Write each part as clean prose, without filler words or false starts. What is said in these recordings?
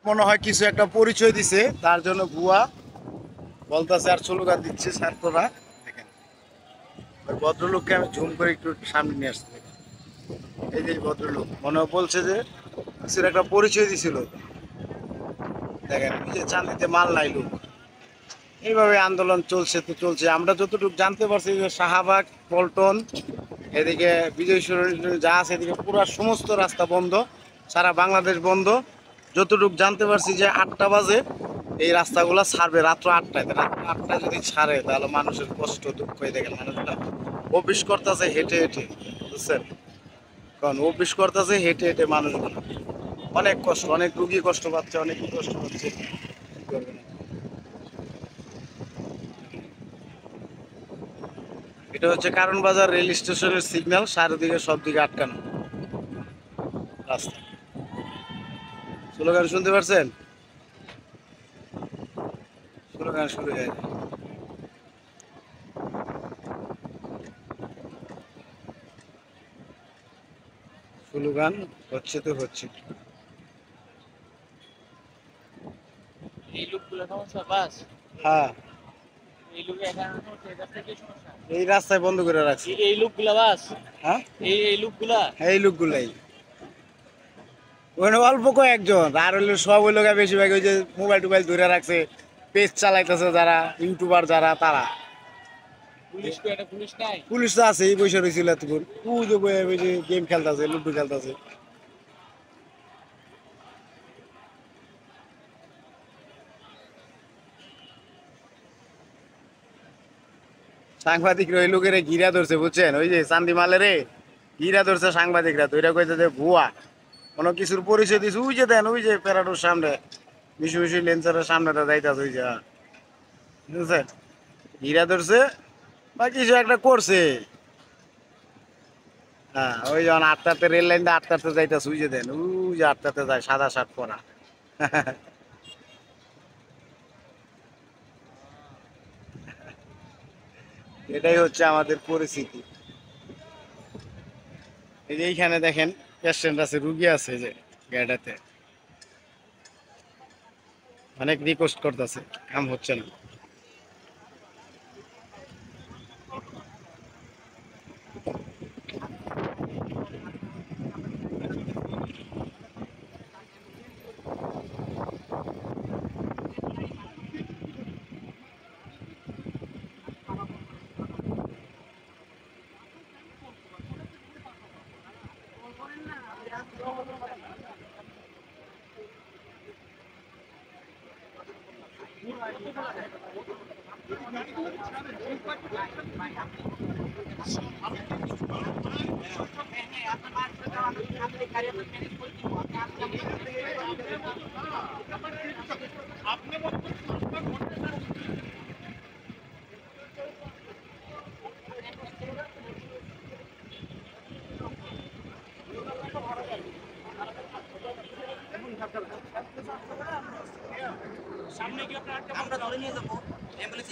মনে হয় কিছু একটা পরিচয় দিছে, তার জন্য ভুয়া বলতেছে আর স্লোগান দিচ্ছে ছাত্ররা। দেখেন ওই ভদ্রলোককে আমি ঝুম করে একটু সামনে নিয়ে আসছি। এই যে ভদ্রলোক মনে হয় বলছে যে কিছুর একটা পরিচয় দিছিল। দেখেন এই যে চান্দিতে মাল নাই লোক। এইভাবে আন্দোলন চলছে তো চলছে। আমরা যতটুকু জানতে পারছি যে শাহবাগ, পল্টন, এদিকে বিজয় সরণি যা আছে এদিকে পুরো সমস্ত রাস্তা বন্ধ, সারা বাংলাদেশ বন্ধ। যতটুকু জানতে পারছি যে 8টা বাজে এই রাস্তাগুলো ছাড়বে, রাত্র 8টায়। রাত্র 8টায় যদি ছাড়ে তাহলে মানুষের কষ্ট দুঃখ হয়ে দেখেন মানুষগুলো অফিস করতেছে হেঁটে হেঁটে, বুঝছেন? কারণ অফিস করতেছে হেঁটে হেঁটে মানুষগুলো অনেক কষ্ট, অনেক রুগী কষ্ট পাচ্ছে, অনেক কষ্ট পাচ্ছে। কি করবে না। এটা হচ্ছে কারণ বাজার রেল স্টেশনের সিগন্যাল, চারিদিকে সব দিকে আটকানো রাস্তা। স্লোগান শুনতে পারছেন? স্লোগান শুরু হয়ে যায়। স্লোগান হচ্ছে তো হচ্ছে। এই লোকগুলো সমস্যা বাস। হ্যাঁ, এই লোক এখানে সমস্যা, এই রাস্তায় কি সমস্যা? এই রাস্তায় বন্ধ করে রাখছে। এই লোকগুলা বাস। হ্যাঁ, এই লোকগুলা। এই লোকগুলাই ওখানে অল্প কয়েকজন, আর হইলো সব ওই লোক বেশিরভাগ ওই যে মোবাইল টোবাইল ধরে রাখছে, পেজ চালাইতেছে যারা ইউটিউবার যারা তারা। পুলিশ কো, এটা পুলিশ নাই। পুলিশ তো আছে, এই বসে রয়েছিল এতক্ষণ, ওই যে ওই যে গেম খেলতেছে, লুডো খেলতেছে। সাংবাদিক ওই লোকের ঘিরা ধরছে, বুঝছেন? ওই যে চান্দিমালেরে ঘিরা ধরছে সাংবাদিকরা, তো এটা কইতে যে ভুয়া কোনো কিছুর পরিচয় দিছে। ওই যে দেন ওই যে প্যারাডোর সামনে মিশু মিশু লেন্সারের সামনেটা যাইতাছে, ওই যে বুঝছেন? ঘিরা ধরছে বা কিছু একটা করছে। হ্যাঁ, ওই যখন 8টাতে রেল লাইনটা 8টাতে যাইতাছে, ওই যে দেন ওই যে 8টাতে যায় সাদা শার্ট পরা। এটাই হচ্ছে আমাদের পরিস্থিতি। এই যে এইখানে দেখেন পেশেন্ট আছে, রুগী আছে, যে গাড়িটাতে অনেক রিকোয়েস্ট করতেছে, কাম হচ্ছে না। আমরা ধরে নিয়ে যাবো। অ্যাম্বুলেন্স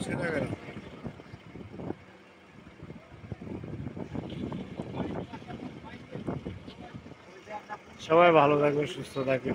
সেটা কেন? সবাই ভালো থাকবে, সুস্থ থাকবে।